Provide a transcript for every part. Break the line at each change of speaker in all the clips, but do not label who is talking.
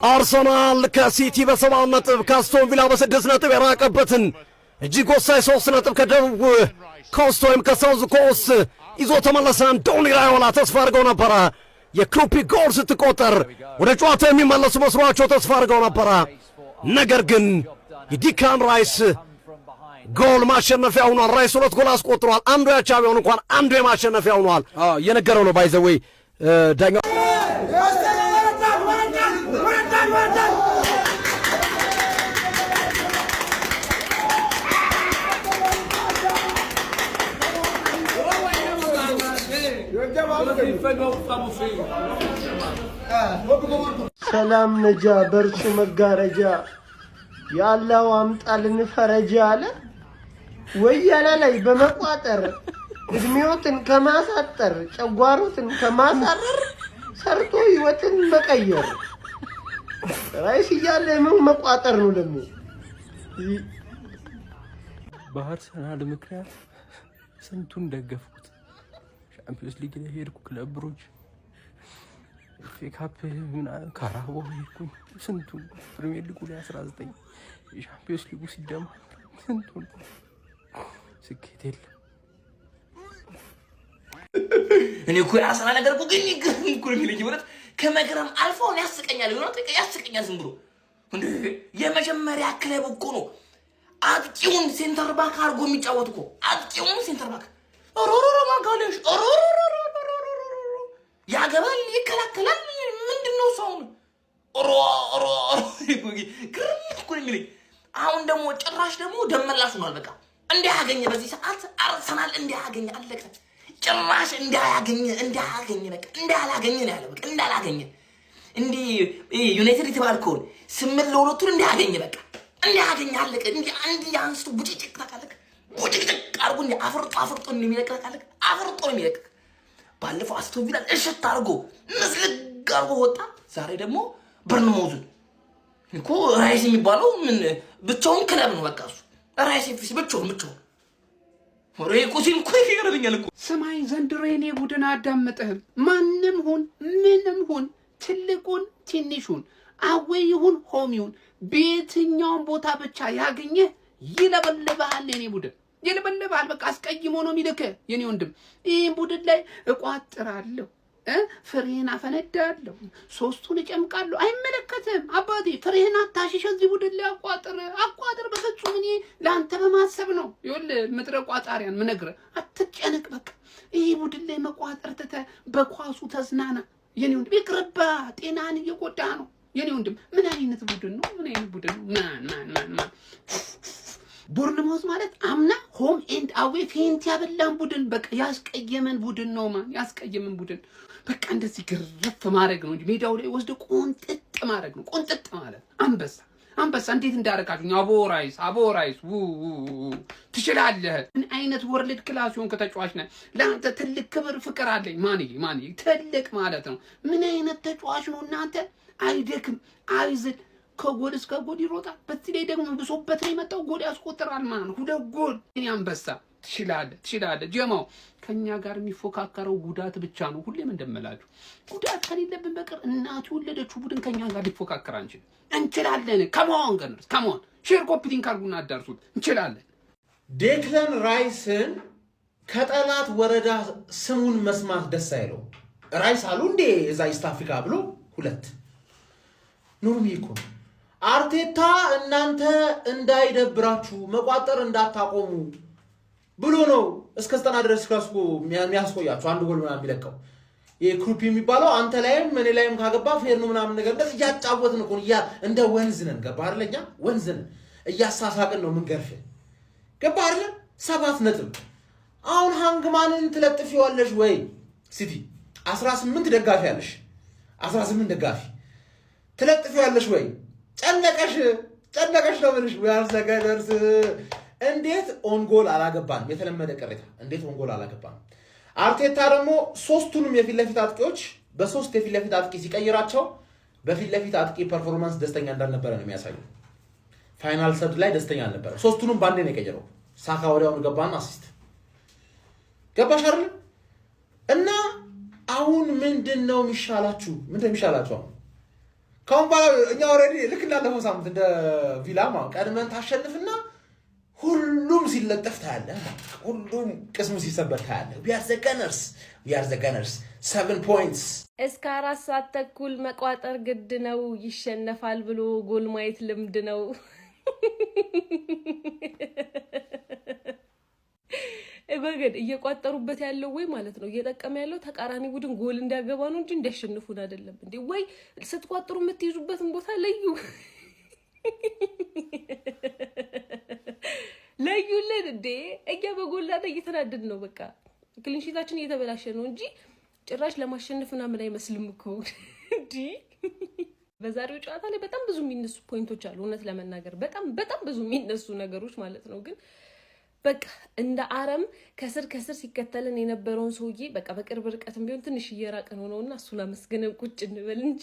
አርሰናል ከሲቲ በ7 ነጥብ ከአስቶን ቪላ በ6 ነጥብ የራቀበትን እጅግ ወሳኝ 3 ነጥብ ከደቡብ ኮስት ወይም ከሳውዝ ኮስት ይዞ ተመለሰ። አንቶኒ ራዮላ ተስፋ አድርገው ነበረ የክሩፒ ጎል ስትቆጠር ወደ ጨዋታ የሚመለሱ መስሏቸው ተስፋ አድርገው ነበረ። ነገር ግን የዲክላን ራይስ ጎል ማሸነፊያ ሆኗል። ራይስ 2 ጎል አስቆጥሯል። አንዱ ያቻ ቢሆን እንኳን አንዱ የማሸነፊያ ሆኗል። የነገረው ነው ባይዘዌ ዳኛው
ሰላም ነጃ በርሱ መጋረጃ ያለው አምጣልን ፈረጃ አለ ወያላ ላይ በመቋጠር እድሜዎትን ከማሳጠር ጨጓሮትን ከማሳረር ሰርቶ ህይወትን መቀየር ራይስ እያለ ምን መቋጠር ነው ደግሞ
በአርሰናል ምክንያት ስንቱን ደገፍኩት። ቻምፒዮንስ ሊግ ላይ ሄድኩ፣ ክለብ ብሩጅ ኤፍኤ ካፕ ምናምን ካራቦ ሄድኩኝ። ስንቱን ፕሪሚየር ሊጉ ላይ 19 የቻምፒዮንስ ሊጉ ሲደመር ስንቱን ስኬት የለም።
እኔ እኮ የአርሰናል ነገር እኮ ግን ይገርም እኮ ነው የሚለኝ ማለት ከመገረም አልፎ ነው ያስቀኛል። ይሆናል ያስቀኛል ዝም ብሎ እንዴ የመጀመሪያ ክለብ እኮ ነው አጥቂውን ሴንተር ባክ አድርጎ የሚጫወት እኮ አጥቂውን ሴንተር ባክ ኦሮሮሮ ማጋለሽ ኦሮሮሮ ያገባል ይከላከላል። ምንድነው ሰው ኦሮሮሮ ግርም እኮ ነው የሚለኝ። አሁን ደግሞ ጭራሽ ደግሞ ደመላሽ ሆኗል። በቃ እንዲያገኘ በዚህ ሰዓት አርሰናል እንዲያገኘ አለቀ። ጭራሽ እንዲያገኘ በቃ እንዳላገኘ ነው ያለው። በቃ እንዳላገኘ እንዲ ዩናይትድ የተባልከውን 8-2 እንዲያገኘ በቃ እንዲያገኘ አለቀ። እንዲ አንድ ያንስቱ ቡጭጭቅ ታካለክ ቡጭጭቅ አርጉ እንዲ አፍርጦ እንደሚለቀቃለክ አፍርጦ የሚለቀቅ ባለፈው አስቶን ቪላ እሽት አርጎ መስልግ አርጎ ወጣ። ዛሬ ደግሞ በርንሞዝን እኮ ራይስ የሚባለው ምን ብቻውን ክለብ ነው። በቃ እሱ ራይስ ኤፍሲ ብቻውን ወሬ ቁሲን እኮ ይገርመኛል እኮ።
ሰማይ ዘንድሮ የኔ ቡድን አዳምጥህም። ማንም ሁን ምንም ሁን ትልቁን ትንሹን አዌይ ይሁን ሆም ይሁን በየትኛውም ቦታ ብቻ ያገኘህ ይለበልብሃል። የኔ ቡድን ይለበልብሃል። በቃ አስቀይሞ ነው የሚልክህ የኔ ወንድም። ይህን ቡድን ላይ እቋጥራለሁ፣ ፍሬህን አፈነዳለሁ፣ 3ቱን እጨምቃለሁ። አይመለከትም አባቴ። ፍሬህን አታሽሽ። እዚህ ቡድን ላይ አቋጥር በፍጹም። እኔ ለአንተ በማሰብ ነው ይኸውልህ ምድረ ቋጣሪያን ምነግርህ። አትጨነቅ በቃ። ይህ ቡድን ላይ መቋጠር ትተህ በኳሱ ተዝናና የኔ ወንድም። ይቅርባ፣ ጤናን እየጎዳ ነው የኔ ወንድም። ምን አይነት ቡድን ነው? ምን አይነት ቡድን ነው? ማን ቦርንማውዝ ማለት አምና ሆም ኤንድ አዌ ፌንት ያበላን ቡድን፣ በቃ ያስቀየመን ቡድን ነው ማን ያስቀየመን ቡድን። በቃ እንደዚህ ግርፍ ማድረግ ነው እንጂ ሜዳው ላይ ወስደ ቆንጥጥ ማድረግ ነው። ቆንጥጥ ማለት አንበሳ እንዴት እንዳረጋችሁኝ። አቦራይስ ትችላለህ። ምን አይነት ወርልድ ክላስ ሆን ከተጫዋች ነህ። ለአንተ ትልቅ ክብር ፍቅር አለኝ። ማን ትልቅ ማለት ነው። ምን አይነት ተጫዋች ነው እናንተ። አይደክም አይዝል፣ ከጎል እስከ ጎል ይሮጣል። በዚህ ላይ ደግሞ ብሶበት ነው የመጣው። ጎል ያስቆጥራል ማለት 2 ጎል። እኔ አንበሳ ትችላለህ። ጀማው ከኛ ጋር የሚፎካከረው ጉዳት ብቻ ነው። ሁሌም እንደምላችሁ ጉዳት ከሌለብን በቀር እናቱ የወለደችው ቡድን ከኛ ጋር ሊፎካከር እንችላለን። ከመሆን ሼር ኮፒ ሊንክ አድርጉና አዳርሱት። እንችላለን።
ዴክላን ራይስን ከጠላት ወረዳ ስሙን መስማት ደስ አይለው። ራይስ አሉ እንዴ እዛ ኢስት አፍሪካ ብሎ 2 ኖርሚ እኮ አርቴታ እናንተ እንዳይደብራችሁ መቋጠር እንዳታቆሙ ብሎ ነው እስከ 90 ድረስ ካስኮ የሚያስቆያችሁ። 1 ጎል ምናምን የሚለቀው የክሩፒ የሚባለው አንተ ላይም እኔ ላይም ካገባ ፌር ነው ምናምን ነገር እንደዚህ እያጫወትን እኮ እንደ ወንዝ ነን። ገባ አይደለኛ? ወንዝ ነን እያሳሳቅን ነው ምንገርፍ። ገባ አይደለ? 7 ነጥብ። አሁን ሃንግማንን ትለጥፊዋለሽ ወይ? ሲቲ 18 ደጋፊ ያለሽ 18 ደጋፊ ትለጥፊዋለሽ ወይ? ጨነቀሽ ነው ምንሽ ያርሰገደርስ። እንዴት ኦንጎል አላገባንም? የተለመደ ቅሬታ እንዴት ኦንጎል አላገባንም? አርቴታ ደግሞ 3ቱንም የፊት ለፊት አጥቂዎች በ3 የፊት ለፊት አጥቂ ሲቀይራቸው በፊት ለፊት አጥቂ ፐርፎርማንስ ደስተኛ እንዳልነበረ ነው የሚያሳየው። ፋይናል ሰርድ ላይ ደስተኛ አልነበረ። 3ቱንም ባንዴ ነው የቀየረው። ሳካ ወዲያውኑ ገባና አሲስት ገባሽ አይደል? እና አሁን ምንድነው የሚሻላችሁ? ምንድነው የሚሻላችሁ? ካሁን በኋላ እኛ ኦሬዲ ልክ እንዳለፈው ሳምንት እንደ ቪላማ ቀድመን ታሸንፍና ሁሉም ሲለጠፍ ታያለህ። ሁሉም ቅስሙ ሲሰበር ታያለህ። we are the gunners 7 points
እስከ 4 ሰዓት ተኩል መቋጠር ግድ ነው። ይሸነፋል ብሎ ጎል ማየት ልምድ ነው። እበገድ እየቋጠሩበት ያለው ወይ ማለት ነው እየጠቀመ ያለው ተቃራኒ ቡድን ጎል እንዲያገባ ነው እንጂ እንዲያሸንፉን አይደለም እንዴ። ወይ ስትቋጥሩ የምትይዙበትን ቦታ ለዩልን እንዴ። እኛ በጎላታ እየተናደድ ነው። በቃ ክሊንሺታችን እየተበላሸ ነው እንጂ ጭራሽ ለማሸነፍና ምን አይመስልም እኮ እንዴ። በዛሬው ጨዋታ ላይ በጣም ብዙ የሚነሱ ፖይንቶች አሉ። እውነት ለመናገር በጣም ብዙ የሚነሱ ነገሮች ማለት ነው። ግን በቃ እንደ አረም ከስር ሲከተልን የነበረውን ሰውዬ በቃ በቅርብ ርቀትም ቢሆን ትንሽ እየራቀን ሆነውና እሱን አመስግነን ቁጭ እንበል እንጂ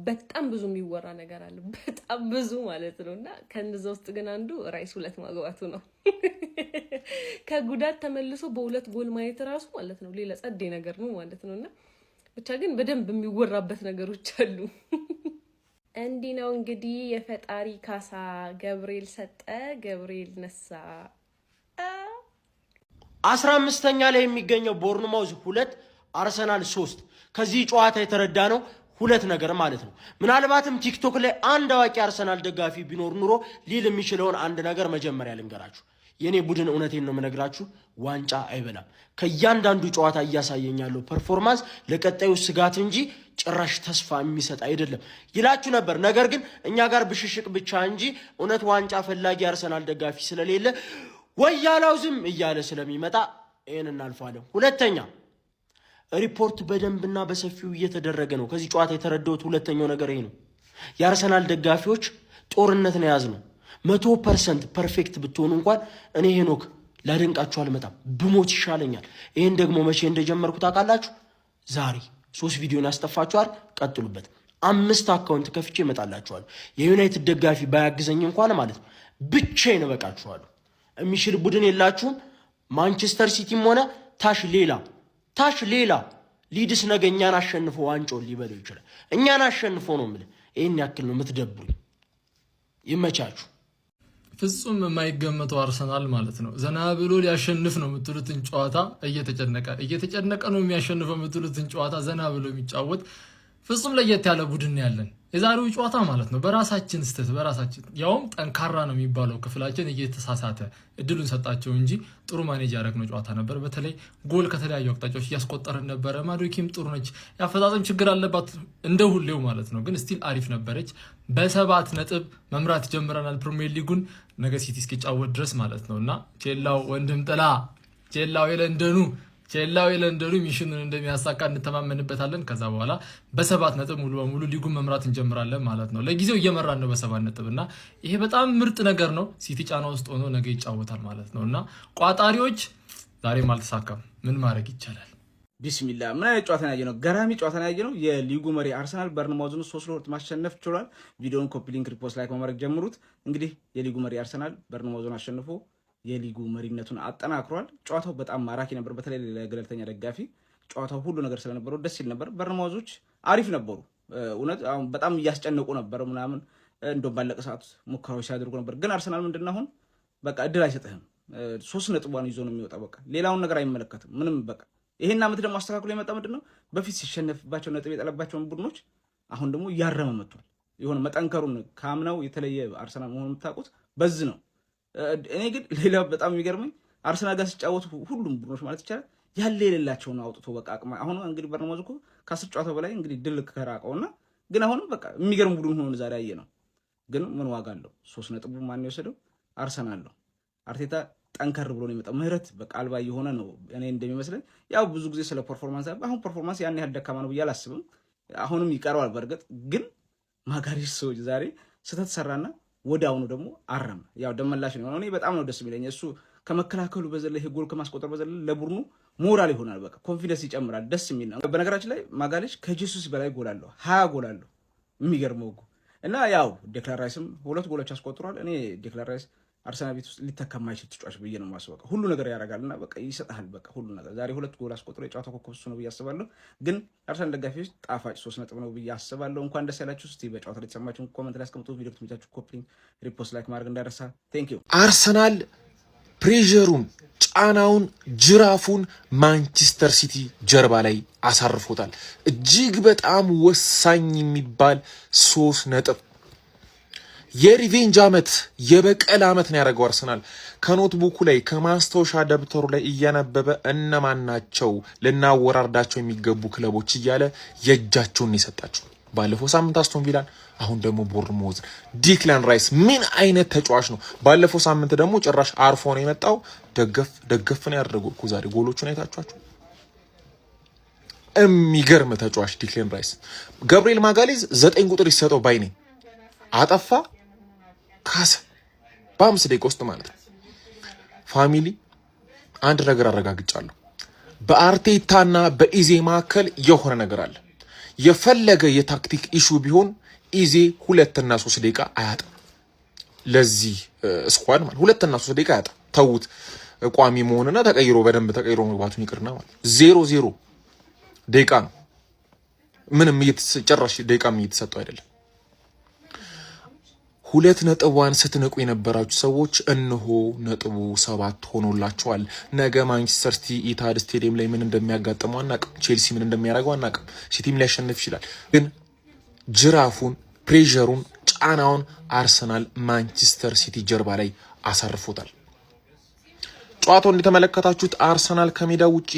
በጣም ብዙ የሚወራ ነገር አለ። በጣም ብዙ ማለት ነውና ከነዛ ውስጥ ግን አንዱ ራይስ 2 ማግባቱ ነው። ከጉዳት ተመልሶ በ2 ጎል ማየት ራሱ ማለት ነው ሌላ ጸዴ ነገር ነው ማለት ነውና ብቻ ግን በደንብ የሚወራበት ነገሮች አሉ። እንዲህ ነው እንግዲህ የፈጣሪ ካሳ። ገብርኤል ሰጠ፣ ገብርኤል ነሳ።
15ኛ ላይ የሚገኘው ቦርንማውዝ 2 አርሰናል 3 ከዚህ ጨዋታ የተረዳ ነው 2 ነገር ማለት ነው። ምናልባትም ቲክቶክ ላይ አንድ አዋቂ አርሰናል ደጋፊ ቢኖር ኑሮ ሊል የሚችለውን አንድ ነገር መጀመሪያ ልንገራችሁ። የኔ ቡድን እውነቴን ነው የምነግራችሁ ዋንጫ አይበላም። ከእያንዳንዱ ጨዋታ እያሳየኝ ያለው ፐርፎርማንስ ለቀጣዩ ስጋት እንጂ ጭራሽ ተስፋ የሚሰጥ አይደለም ይላችሁ ነበር። ነገር ግን እኛ ጋር ብሽሽቅ ብቻ እንጂ እውነት ዋንጫ ፈላጊ አርሰናል ደጋፊ ስለሌለ ወያላው ዝም እያለ ስለሚመጣ ይሄን እናልፋለን። ሁለተኛ ሪፖርት በደንብና በሰፊው እየተደረገ ነው። ከዚህ ጨዋታ የተረዳሁት ሁለተኛው ነገር ይሄ ነው። የአርሰናል ደጋፊዎች ጦርነት ነው ያዝነው። 100% ፐርፌክት ብትሆኑ እንኳን እኔ ሄኖክ ላደንቃችሁ አልመጣም፣ ብሞት ይሻለኛል። ይሄን ደግሞ መቼ እንደጀመርኩ ታውቃላችሁ? ዛሬ 3 ቪዲዮን ያስጠፋችኋል። ቀጥሉበት። 5 አካውንት ከፍቼ እመጣላችኋል። የዩናይትድ ደጋፊ ባያግዘኝ እንኳን ማለት ነው ብቻዬን እበቃችኋለሁ። የሚሽል ቡድን የላችሁም። ማንቸስተር ሲቲም ሆነ ታሽ ሌላ ሊድስ ነገ እኛን አሸንፎ ዋንጫውን ሊበለው ይችላል። እኛን አሸንፎ ነው የምልህ። ይሄን ያክል ነው የምትደብሩኝ። ይመቻችሁ።
ፍጹም የማይገመተው አርሰናል ማለት ነው ዘና ብሎ ሊያሸንፍ ነው የምትሉትን ጨዋታ እየተጨነቀ ነው የሚያሸንፈው የምትሉትን ጨዋታ ዘና ብሎ የሚጫወት ፍጹም ለየት ያለ ቡድን ያለን የዛሬው ጨዋታ ማለት ነው። በራሳችን ስተት በራሳችን ያውም ጠንካራ ነው የሚባለው ክፍላችን እየተሳሳተ እድሉን ሰጣቸው እንጂ ጥሩ ማኔጅ ያደረግነው ጨዋታ ነበር። በተለይ ጎል ከተለያዩ አቅጣጫዎች እያስቆጠረን ነበረ። ማዱኪም ጥሩ ነች። ያፈጻጸም ችግር አለባት እንደ ሁሌው ማለት ነው፣ ግን ስቲል አሪፍ ነበረች። በ7 ነጥብ መምራት ጀምረናል ፕሪሚየር ሊጉን ነገ ሲቲ እስኪጫወት ድረስ ማለት ነው። እና ቼላው ወንድም ጥላ ቼላው የለንደኑ ሚሽኑን እንደሚያሳካ እንተማመንበታለን። ከዛ በኋላ በ7 ነጥብ ሙሉ በሙሉ ሊጉን መምራት እንጀምራለን ማለት ነው። ለጊዜው እየመራን ነው በ7 ነጥብ እና ይሄ በጣም ምርጥ ነገር ነው። ሲቲ ጫና ውስጥ ሆኖ ነገ ይጫወታል ማለት ነው። እና ቋጣሪዎች ዛሬም አልተሳካም። ምን ማድረግ ይቻላል?
ቢስሚላ ምን አይነት ጨዋታ ያየ ነው? ገራሚ ጨዋታ ያየ ነው። የሊጉ መሪ አርሰናል በርንማውዝን 3-2 ማሸነፍ ችሏል። ቪዲዮውን ኮፒ ሊንክ ሪፖስት ላይክ በማድረግ ጀምሩት። እንግዲህ የሊጉ መሪ አርሰናል በርንማውዝን አሸንፎ የሊጉ መሪነቱን አጠናክሯል። ጨዋታው በጣም ማራኪ ነበር። በተለይ ለገለልተኛ ደጋፊ ጨዋታው ሁሉ ነገር ስለነበረው ደስ ይል ነበር። በርንማውዞች አሪፍ ነበሩ። እውነት አሁን በጣም እያስጨነቁ ነበር ምናምን እንደውም ባለቀ ሰዓት ሙከራዎች ሲያደርጉ ነበር። ግን አርሰናል ምንድነው አሁን በቃ እድል አይሰጥህም። 3 ነጥቧን ይዞ ነው የሚወጣው። በቃ ሌላውን ነገር አይመለከትም ምንም። በቃ ይሄን ዓመት ደግሞ አስተካክሎ የመጣ ምንድነው በፊት ሲሸነፍባቸው ነጥብ የጠለባቸውን ቡድኖች አሁን ደግሞ እያረመ መጥቷል። የሆነ መጠንከሩን ካምናው የተለየ አርሰናል መሆኑን የምታውቁት በዚህ ነው። እኔ ግን ሌላ በጣም የሚገርመኝ አርሰናል ጋር ሲጫወቱ ሁሉም ቡድኖች ማለት ይቻላል ያለ የሌላቸውን አውጥቶ በቃ አቅማ አሁን እንግዲህ በርንማውዝ እኮ ከ10 ጨዋታ በላይ እንግዲህ ድል ከራቀውና ግን አሁንም በቃ የሚገርም ቡድን ሆኖ ዛሬ ያየ ነው። ግን ምን ዋጋ አለው? 3 ነጥቡ ማን የወሰደው? አርሰናል ነው። አርቴታ ጠንከር ብሎ ነው የመጣው። ምህረት በቃ አልባ የሆነ ነው እኔ እንደሚመስለኝ። ያው ብዙ ጊዜ ስለ ፐርፎርማንስ አሁን ፐርፎርማንስ ያን ያህል ደካማ ነው ብዬ አላስብም። አሁንም ይቀረዋል በእርግጥ ግን ማጋሪስ ሰዎች ዛሬ ስህተት ሰራና ወደ አሁኑ ደግሞ አረመ። ያው ደመላሽ ነው። እኔ በጣም ነው ደስ የሚለኝ እሱ ከመከላከሉ በዘለ ይሄ ጎል ከማስቆጠር በዘለ ለቡድኑ ሞራል ይሆናል። በቃ ኮንፊደንስ ይጨምራል። ደስ የሚል ነው። በነገራችን ላይ ማጋሌሽ ከጂሱስ በላይ ጎል አለው። 20 ጎል አለው። የሚገርመው እና ያው ዴክላን ራይስም 2 ጎሎች አስቆጥሯል። እኔ ዴክላን ራይስ አርሰናል ቤት ውስጥ ሊተካ የማይችል ተጫዋች ብዬ ነው የማስበው። ሁሉ ነገር ያደርጋልና በቃ ይሰጣል። በቃ ሁሉ ነገር ዛሬ 2 ጎል አስቆጥሮ የጨዋታው ኮከብ እሱ ነው ብዬ አስባለሁ። ግን አርሰናል ደጋፊዎች ጣፋጭ 3 ነጥብ ነው ብዬ አስባለሁ። እንኳን ደስ ያላችሁ። እስቲ በጨዋታው ላይ የተሰማችሁን ኮሜንት ላይ አስቀምጡ። ቪዲዮ ከተመቻችሁ ኮፒ፣ ሪፖስት፣ ላይክ ማድረግ እንዳይረሳ። ቴንክ ዩ።
አርሰናል ፕሬሸሩን፣ ጫናውን፣ ጅራፉን ማንቸስተር ሲቲ ጀርባ ላይ አሳርፎታል። እጅግ በጣም ወሳኝ የሚባል 3 ነጥብ የሪቬንጅ አመት የበቀል አመት ነው ያደረገው አርሰናል። ከኖትቡኩ ላይ ከማስታወሻ ደብተሩ ላይ እያነበበ እነማን ናቸው ልናወራርዳቸው የሚገቡ ክለቦች እያለ የእጃቸውን የሰጣቸው። ባለፈው ሳምንት አስቶን ቪላን፣ አሁን ደግሞ ቦርንሞዝ። ዲክላን ራይስ ምን አይነት ተጫዋች ነው! ባለፈው ሳምንት ደግሞ ጭራሽ አርፎ ነው የመጣው። ደገፍ ነው ያደረገው እኮ ዛሬ ጎሎቹን አይታችኋቸው። የሚገርም ተጫዋች ዲክላን ራይስ። ገብርኤል ማጋሌዝ 9 ቁጥር ይሰጠው ባይ ነኝ። አጠፋ ካሰ በ5 ደቂቃ ውስጥ ማለት ነው። ፋሚሊ አንድ ነገር አረጋግጫለሁ። በአርቴታና በኢዜ መካከል የሆነ ነገር አለ። የፈለገ የታክቲክ ኢሹ ቢሆን ኢዜ 2 እና 3 ደቂቃ አያጣም። ለዚህ ስኳድ ማለት 2 እና 3 ደቂቃ አያጣም። ተውት ቋሚ መሆንና ተቀይሮ በደንብ ተቀይሮ መግባቱን ይቅርና ማለት 0 ደቂቃ ነው። ምንም ጭራሽ ደቂቃም እየተሰጠው አይደለም። 2 ነጥቧን ስትነቁ የነበራችሁ ሰዎች እነሆ ነጥቡ 7 ሆኖላችኋል። ነገ ማንቸስተር ሲቲ ኢታድ ስቴዲየም ላይ ምን እንደሚያጋጥመው አናውቅም። ቼልሲ ምን እንደሚያደርገው አናውቅም። ሲቲም ሊያሸንፍ ይችላል። ግን ጅራፉን፣ ፕሬሸሩን፣ ጫናውን አርሰናል ማንቸስተር ሲቲ ጀርባ ላይ አሳርፎታል። ጨዋታው እንደተመለከታችሁት አርሰናል ከሜዳ ውጪ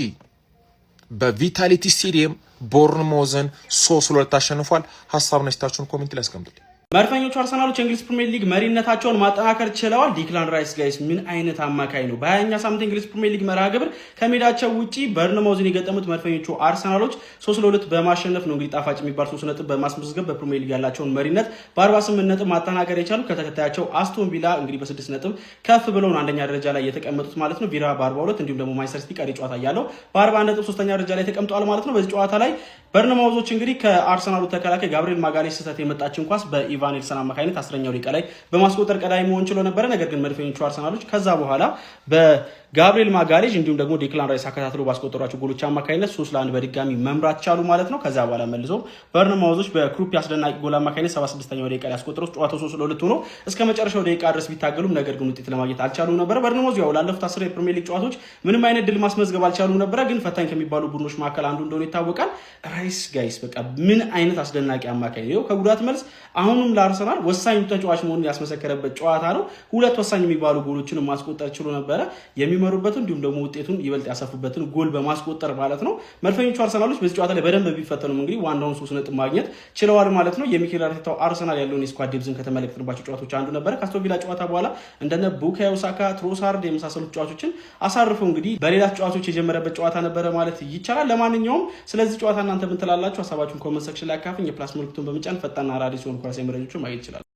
በቪታሊቲ ስቴዲየም ቦርንሞዝን 3-2 አሸንፏል። ሀሳብና አስተያየታችሁን ኮሜንት ላይ አስቀምጡልኝ።
መድፈኞቹ አርሰናሎች የእንግሊዝ ፕሪሚየር ሊግ መሪነታቸውን ማጠናከር ችለዋል። ዲክላን ራይስ ጋይስ ምን አይነት አማካይ ነው! በ20ኛ ሳምንት የእንግሊዝ ፕሪሚየር ሊግ መርሃ ግብር ከሜዳቸው ውጪ በርንማውዝን የገጠሙት መድፈኞቹ አርሰናሎች 3-2 በማሸነፍ ነው እንግዲህ ጣፋጭ የሚባል 3 ነጥብ በማስመዝገብ በፕሪሚየር ሊግ ያላቸውን መሪነት በ48 ነጥብ ማጠናከር የቻሉ ከተከታያቸው አስቶን ቪላ እንግዲህ በ6 ነጥብ ከፍ ብለው ነው አንደኛ ደረጃ ላይ የተቀመጡት ማለት ነው። ቪላ በ42 እንዲሁም ደግሞ ማንቸስተር ሲቲ ቀሪ ጨዋታ ያለው በ41 ነጥብ ሶስተኛ ደረጃ ላይ ተቀምጠዋል ማለት ነው። በዚህ ጨዋታ ላይ በርንማውዞች እንግዲህ ከአርሰናሉ ተከላካይ ጋብሪኤል ማጋሌሽ ስህተት የመጣችን ኳስ በኢቫን ኤልሰን አማካኝነት 10ኛው ደቂቃ ላይ በማስቆጠር ቀዳሚ መሆን ችሎ ነበረ። ነገር ግን መድፈኞቹ አርሰናሎች ከዛ በኋላ በጋብሪኤል ማጋሌሽ እንዲሁም ደግሞ ዲክላን ራይስ አከታትሎ ባስቆጠሯቸው ጎሎች አማካኝነት 3-1 በድጋሚ መምራት ቻሉ ማለት ነው። ከዛ በኋላ መልሶ በርንማውዞች በክሩፕ አስደናቂ ጎል አማካኝነት 76ኛው ደቂቃ ላይ አስቆጠሩት። ጨዋታው 3-2 ሆኖ እስከ መጨረሻው ደቂቃ ድረስ ቢታገሉም ነገር ግን ውጤት ለማግኘት አልቻሉም ነበር። በርንማውዝ ያው ላለፉት 10 የፕሪሚየር ሊግ ጨዋታዎች ምንም አይነት ድል ማስመዝገብ አልቻሉም ነበር። ግን ፈታኝ ከሚባሉ ቡድኖች መካከል አንዱ እንደሆነ ይታወቃል። ራይስ ጋይስ በቃ ምን አይነት አስደናቂ አማካኝ ነው! ከጉዳት መልስ አሁንም ለአርሰናል ወሳኝ ተጫዋች መሆኑን ያስመሰከረበት ጨዋታ ነው። 2 ወሳኝ የሚባሉ ጎሎችን ማስቆጠር ችሎ ነበረ። የሚመሩበትን እንዲሁም ደግሞ ውጤቱን ይበልጥ ያሰፉበትን ጎል በማስቆጠር ማለት ነው። መድፈኞቹ አርሰናሎች በዚህ ጨዋታ ላይ በደንብ ቢፈተኑም እንግዲህ ዋናውን 3 ነጥብ ማግኘት ችለዋል ማለት ነው። የሚኬል አርቴታው አርሰናል ያለውን የስኳድ ዴፕዝን ከተመለከትንባቸው ጨዋታዎች አንዱ ነበረ። ከአስቶን ቪላ ጨዋታ በኋላ እንደነ ቡካዮ ሳካ፣ ትሮሳርድ የመሳሰሉት ጨዋቾችን አሳርፈው እንግዲህ በሌላ ጨዋታዎች የጀመረበት ጨዋታ ነበረ ማለት ይቻላል። ለማንኛውም ስለዚህ ጨዋታ እናንተ ምን ትላላችሁ? ሀሳባችሁን ኮሜንት ሴክሽን ላይ አካፍኝ። የፕላስ ምልክቱን በመጫን ፈጣንና አዳዲስ የሆኑ ኳስ መረጃዎችን ማግኘት ይችላል።